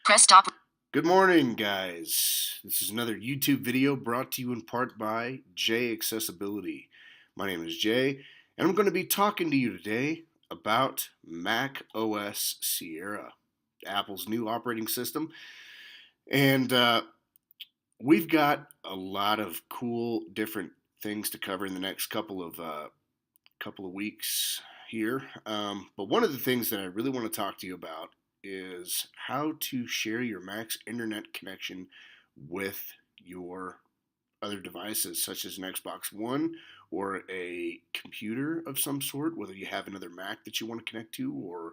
Press stop. Good morning, guys. This is another YouTube video brought to you in part by Jay Accessibility. My name is Jay, and I'm going to be talking to you today about Mac OS Sierra, Apple's new operating system. And we've got a lot of cool, different things to cover in the next couple of weeks here. But one of the things that I really want to talk to you about is how to share your Mac's internet connection with your other devices, such as an Xbox One or a computer of some sort, whether you have another Mac that you want to connect to or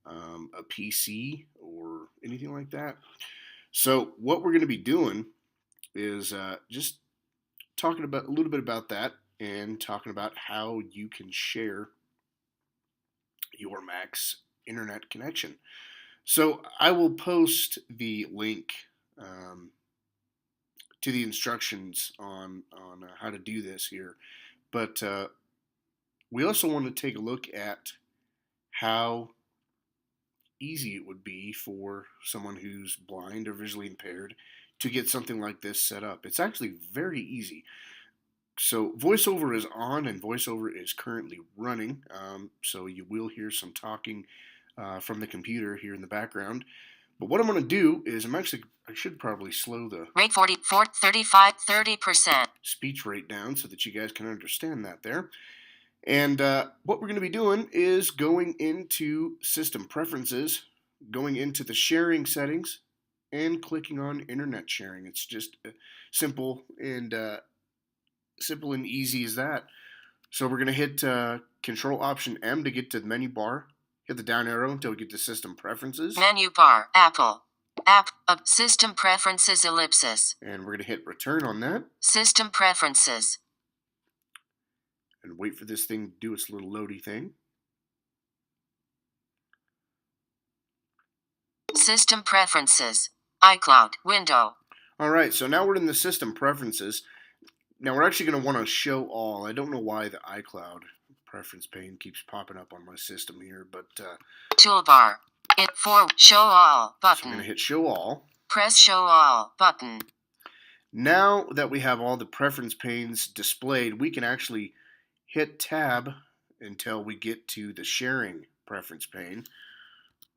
a PC or anything like that. So what we're going to be doing is just talking about a little bit about that and talking about how you can share your Mac's internet connection. So I will post the link to the instructions on how to do this here, but we also want to take a look at how easy it would be for someone who's blind or visually impaired to get something like this set up. It's actually very easy. So VoiceOver is on and VoiceOver is currently running, so you will hear some talking from the computer here in the background. But what I'm going to do is I should probably slow the Rate 44, 35, 30%. speech rate down so that you guys can understand that there. And what we're going to be doing is going into System Preferences, going into the sharing settings, and clicking on Internet Sharing. It's just simple and easy as that. So we're going to hit Control Option M to get to the menu bar. Hit the down arrow until we get to System Preferences. Menu bar, Apple. System Preferences, ellipsis. And we're going to hit Return on that. System Preferences. And wait for this thing to do its little loady thing. System Preferences. iCloud, window. Alright, so now we're in the System Preferences. Now we're actually going to want to show all. I don't know why the iCloud preference pane keeps popping up on my system here, but Toolbar. Show all button. So I'm going to hit Show All. Press Show All button. Now that we have all the preference panes displayed, we can actually hit Tab until we get to the Sharing preference pane.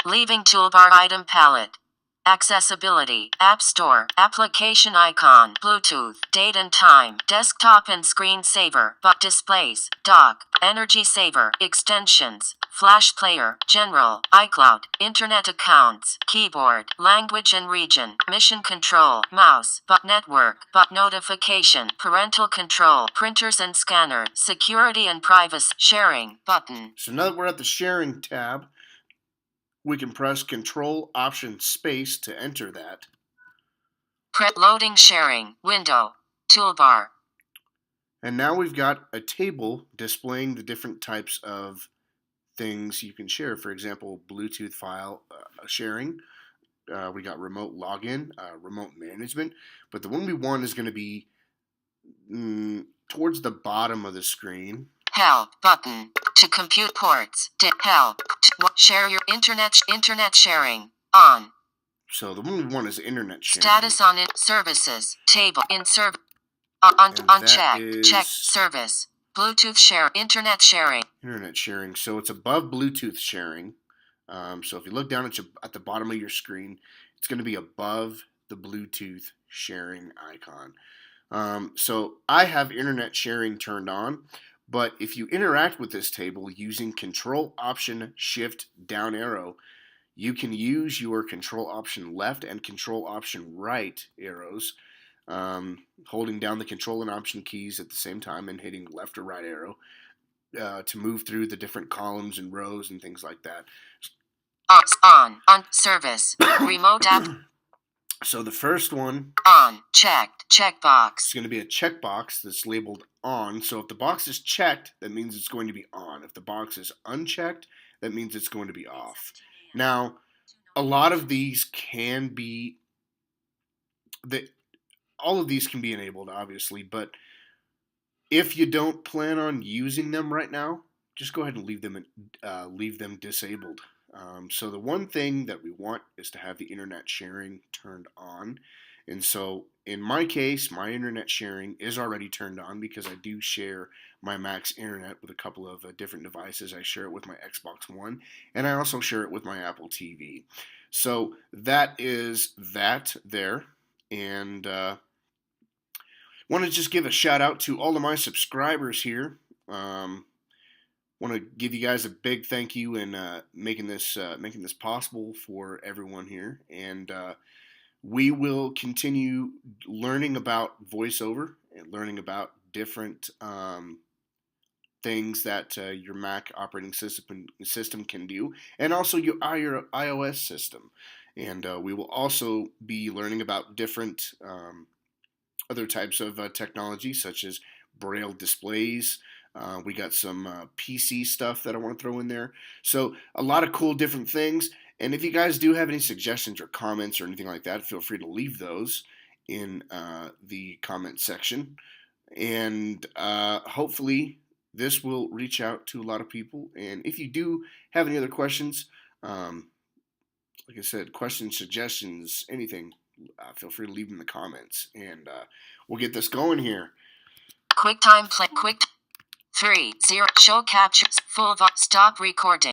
Leaving toolbar item palette. Accessibility, App Store, Application icon, Bluetooth, date and time, desktop and screen saver, but displays, dock, energy saver, extensions, flash player, general, iCloud, internet accounts, keyboard, language and region, mission control, mouse, but network, but notification, parental control, printers and scanner, security and privacy, sharing, button. So now that we're at the Sharing tab, we can press Control Option Space to enter that. Loading sharing window toolbar. And now we've got a table displaying the different types of things you can share. For example, Bluetooth file sharing. We got remote login, remote management. But the one we want is going to be towards the bottom of the screen. Help button. To compute ports. Help. Share your internet sharing. On. So the one we want is internet sharing. Status on it. Services. Table. In serve. Uncheck. Check. Service. Bluetooth share. Internet sharing. Internet sharing. So it's above Bluetooth sharing. So if you look down at the bottom of your screen, it's going to be above the Bluetooth sharing icon. So I have internet sharing turned on. But if you interact with this table using Control Option Shift down arrow, you can use your Control Option left and Control Option right arrows, holding down the Control and Option keys at the same time and hitting left or right arrow to move through the different columns and rows and things like that. On service, remote app. So the first one on, checked, checkbox. It's going to be a checkbox that's labeled on. So if the box is checked, that means it's going to be on. If the box is unchecked, that means it's going to be off. Now, a lot of these can be, all of these can be enabled, obviously, but if you don't plan on using them right now, just go ahead and leave them disabled. So the one thing that we want is to have the internet sharing turned on. And so in my case, my internet sharing is already turned on because I do share my Mac's internet with a couple of different devices. I share it with my Xbox One, and I also share it with my Apple TV. So that is that there. And want to just give a shout out to all of my subscribers here. Want to give you guys a big thank you in making this possible for everyone here, and we will continue learning about voiceover and learning about different things that your Mac operating system can do, and also your iOS system. And we will also be learning about different other types of technology, such as Braille displays. We got some PC stuff that I want to throw in there. So a lot of cool different things. And if you guys do have any suggestions or comments or anything like that, feel free to leave those in the comment section. And hopefully this will reach out to a lot of people. And if you do have any other questions, like I said, questions, suggestions, anything, feel free to leave them in the comments. And we'll get this going here. QuickTime play. 3, 0. Show captures. Full. Stop recording.